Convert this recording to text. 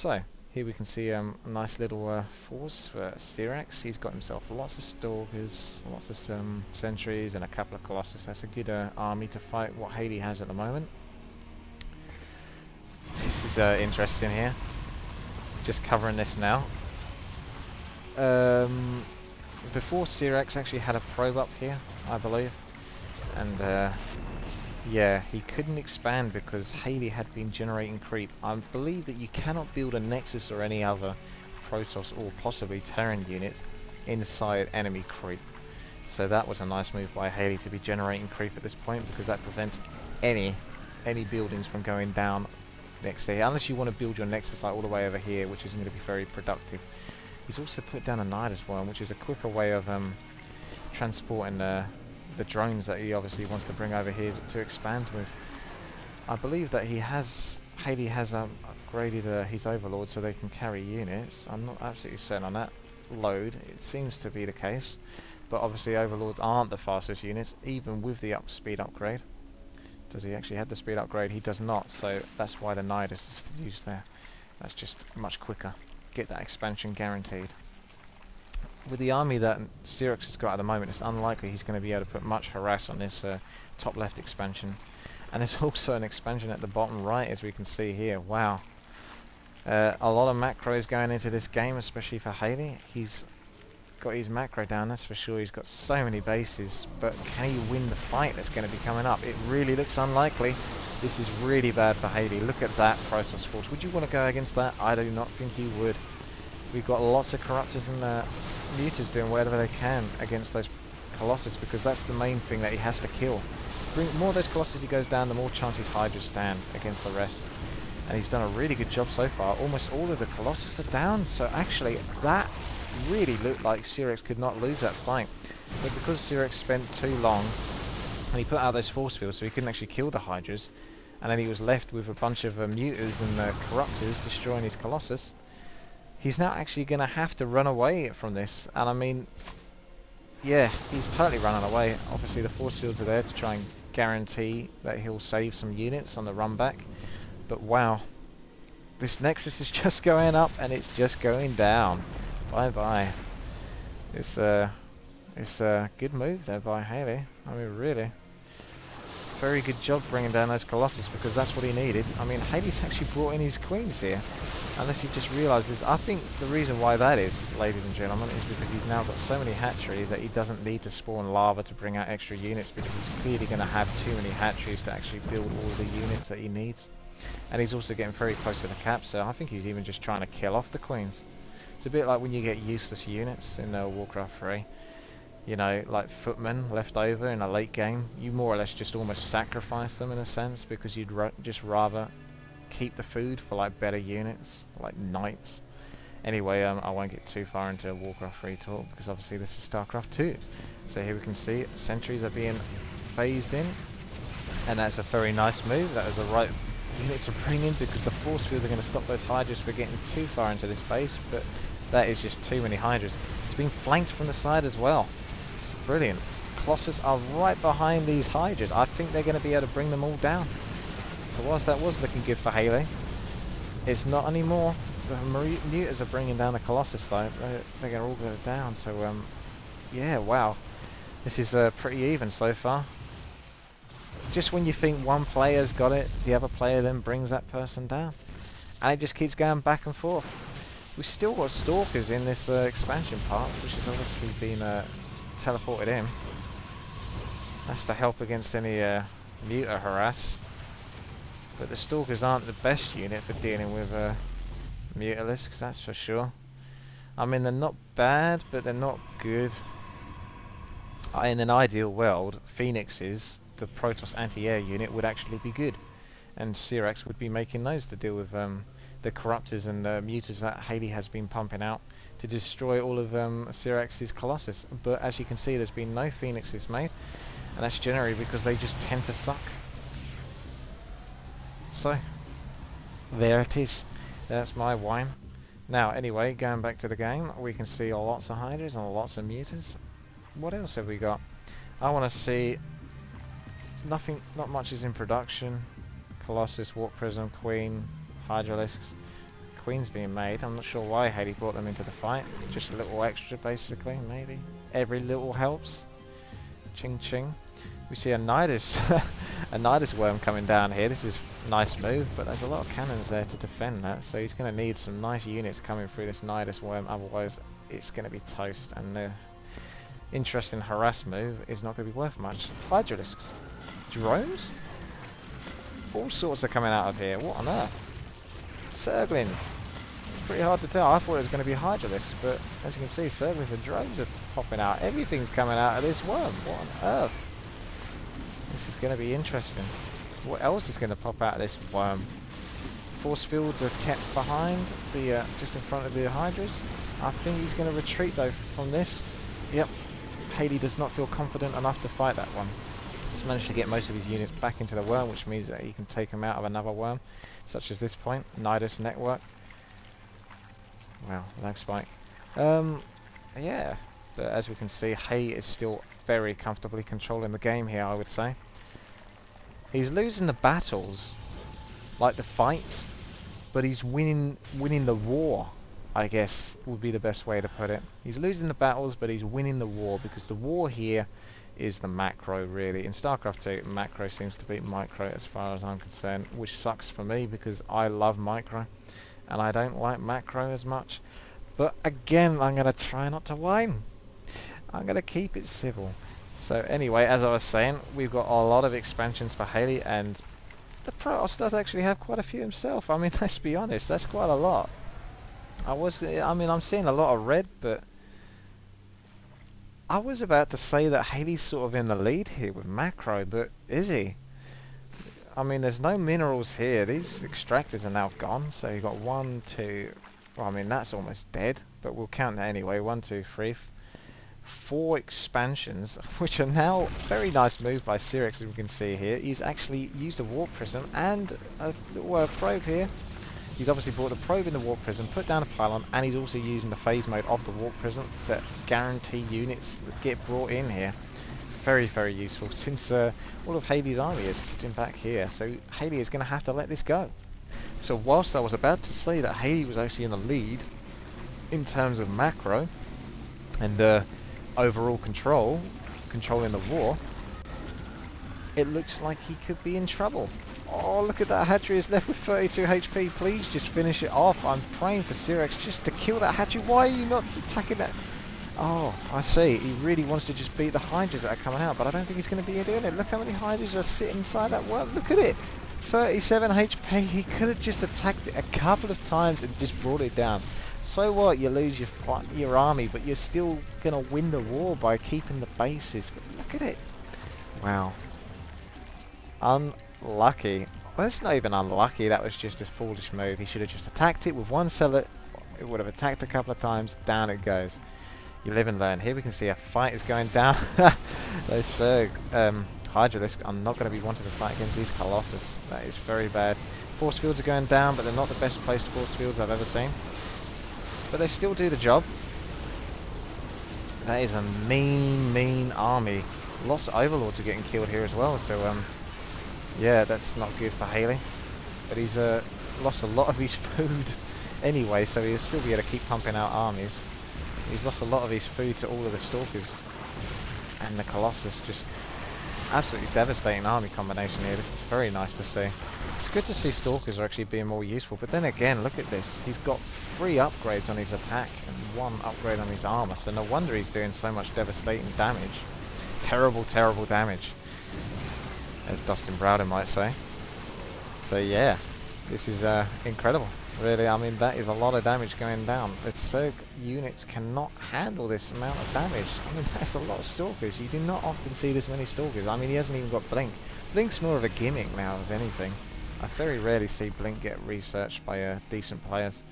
So, here we can see a nice little force for ZeeRaX. He's got himself lots of Stalkers, lots of Sentries, and a couple of Colossus. That's a good army to fight what Hayley has at the moment. This is interesting here. Just covering this now. Before ZeeRaX actually had a probe up here, I believe. And yeah, he couldn't expand because Hayley had been generating creep. I believe that you cannot build a Nexus or any other Protoss or possibly Terran unit inside enemy creep. So that was a nice move by Hayley to be generating creep at this point, because that prevents any buildings from going down next to here. Unless you want to build your Nexus like all the way over here, which isn't going to be very productive. He's also put down a Knight as well, which is a quicker way of transporting the drones that he obviously wants to bring over here to expand with. I believe that Hayley has upgraded his Overlord so they can carry units. I'm not absolutely certain on that load. It seems to be the case, but obviously Overlords aren't the fastest units, even with the speed upgrade. Does he actually have the speed upgrade? He does not, so that's why the Nidus is used there. That's just much quicker. Get that expansion guaranteed. With the army that ZeeRaX has got at the moment, it's unlikely he's going to be able to put much harass on this top left expansion. And there's also an expansion at the bottom right, as we can see here. Wow. A lot of macros going into this game, especially for Hayley. He's got his macro down, that's for sure. He's got so many bases, but can he win the fight that's going to be coming up? It really looks unlikely. This is really bad for Hayley. Look at that Protoss force. Would you want to go against that? I do not think you would. We've got lots of Corruptors and Mutas doing whatever they can against those Colossus, because that's the main thing that he has to kill. The more of those Colossus he goes down, the more chances Hydras stand against the rest. And he's done a really good job so far. Almost all of the Colossus are down, so actually that really looked like ZeeRaX could not lose that fight. But because ZeeRaX spent too long, and he put out those force fields so he couldn't actually kill the Hydras, and then he was left with a bunch of Mutas and Corruptors destroying his Colossus, he's now actually going to have to run away from this. And I mean, yeah, he's totally running away. Obviously the force fields are there to try and guarantee that he'll save some units on the run back. But wow, this Nexus is just going up and it's just going down. Bye bye. It's a good move there by Hayley. I mean, really. Very good job bringing down those Colossus, because that's what he needed. I mean, Hayley's actually brought in his queens here. Unless you just realise this. I think the reason why that is, ladies and gentlemen, is because he's now got so many hatcheries that he doesn't need to spawn lava to bring out extra units, because he's clearly going to have too many hatcheries to actually build all the units that he needs. And he's also getting very close to the cap, so I think he's even just trying to kill off the queens. It's a bit like when you get useless units in Warcraft 3. You know, like footmen left over in a late game. You more or less just almost sacrifice them in a sense, because you'd just rather keep the food for like better units, like knights. Anyway, I won't get too far into Warcraft 3 talk, because obviously this is Starcraft 2. So here we can see sentries are being phased in, and that's a very nice move. That was the right unit to bring in, because the force fields are going to stop those Hydras from getting too far into this base, but that is just too many Hydras. It's being flanked from the side as well. It's brilliant. Colossus are right behind these Hydras. I think they're going to be able to bring them all down. So whilst that was looking good for Hayley, it's not anymore. The Mutas are bringing down the Colossus though. They're going to all go down. So yeah, wow. This is pretty even so far. Just when you think one player's got it, the other player then brings that person down. And it just keeps going back and forth. We've still got Stalkers in this expansion part, which has obviously been teleported in. That's to help against any Muta harass. But the Stalkers aren't the best unit for dealing with Mutalisks, that's for sure. I mean, they're not bad, but they're not good. In an ideal world, Phoenixes, the Protoss anti-air unit, would actually be good. And ZeeRaX would be making those to deal with the Corruptors and Mutas that Hayley has been pumping out to destroy all of ZeeRaX's Colossus. But as you can see, there's been no Phoenixes made, and that's generally because they just tend to suck. So, there it is. That's my wine. Now, anyway, going back to the game, we can see lots of Hydras and lots of Mutas. What else have we got? I want to see... Nothing, not much is in production. Colossus, Warp Prism, Queen, Hydralisks, queens being made. I'm not sure why Hayley brought them into the fight. Just a little extra, basically, maybe. Every little helps. Ching ching. We see a Nidus, a Nidus worm coming down here. This is a nice move, but there's a lot of cannons there to defend that, so he's going to need some nice units coming through this Nidus worm, otherwise it's going to be toast, and the interesting harass move is not going to be worth much. Hydralisks. Drones? All sorts are coming out of here. What on earth? Zerglings. Pretty hard to tell. I thought it was going to be Hydralisks, but as you can see, Zerglings and drones are popping out. Everything's coming out of this worm. What on earth? This is going to be interesting. What else is going to pop out of this worm? Force fields are kept behind, the just in front of the Hydras. I think he's going to retreat though from this. Yep. Hayley does not feel confident enough to fight that one. He's managed to get most of his units back into the worm, which means that he can take them out of another worm, such as this point, Nidus network. Wow, lag spike. Yeah, but as we can see, Hayley is still very comfortably controlling the game here, I would say. He's losing the battles, like the fights, but he's winning the war, I guess would be the best way to put it. He's losing the battles, but he's winning the war, because the war here is the macro, really. In Starcraft 2, macro seems to beat micro as far as I'm concerned, which sucks for me because I love micro and I don't like macro as much. But again, I'm going to try not to whine. I'm going to keep it civil. So anyway, as I was saying, we've got a lot of expansions for Hayley, and the Protoss does actually have quite a few himself. I mean, let's be honest, that's quite a lot. I mean, I'm seeing a lot of red, but I was about to say that Hayley's sort of in the lead here with macro, but is he? I mean, there's no minerals here. These extractors are now gone, so you've got 1, 2... Well, I mean, that's almost dead, but we'll count that anyway. 1, 2, 3... 4 expansions, which are now very nice move by ZeeRaX, as we can see here. He's actually used a warp prism and a little probe here. He's obviously brought a probe in the warp prism, put down a pylon, and he's also using the phase mode of the warp prism to guarantee units that get brought in here. Very, very useful, since all of Hayley's army is sitting back here, so Hayley is going to have to let this go. So whilst I was about to say that Hayley was actually in the lead in terms of macro and overall controlling the war, it looks like he could be in trouble. Oh, look at that. Hatchery is left with 32 HP. Please just finish it off. I'm praying for ZeeRaX just to kill that hatchery. Why are you not attacking that? Oh, I see. He really wants to just beat the Hydras that are coming out, but I don't think he's going to be doing it. Look how many Hydras are sitting inside that worm. Look at it. 37 HP. He could have just attacked it a couple of times and just brought it down. So what? You lose your army, but you're still going to win the war by keeping the bases. But look at it. Wow. Unlucky. Well, it's not even unlucky. That was just a foolish move. He should have just attacked it with one cellar. It would have attacked a couple of times. Down it goes. You live and learn. Here we can see a fight is going down. Those Zerg Hydralisks are not going to be wanting to fight against these Colossus. That is very bad. Force fields are going down, but they're not the best placed force fields I've ever seen. But they still do the job. That is a mean army. Lots of overlords are getting killed here as well, so yeah, that's not good for Hayley. But he's lost a lot of his food anyway, so he'll still be able to keep pumping out armies. He's lost a lot of his food to all of the Stalkers and the Colossus. Just absolutely devastating army combination here. This is very nice to see. It's good to see Stalkers are actually being more useful, but then again, look at this. He's got 3 upgrades on his attack and 1 upgrade on his armor, so no wonder he's doing so much devastating damage. Terrible, terrible damage, as Dustin Browder might say. So yeah, this is incredible. Really, I mean, that is a lot of damage going down. The Zerg units cannot handle this amount of damage. I mean, that's a lot of Stalkers. You do not often see this many Stalkers. I mean, he hasn't even got Blink. Blink's more of a gimmick now, if anything. I very rarely see Blink get researched by decent players.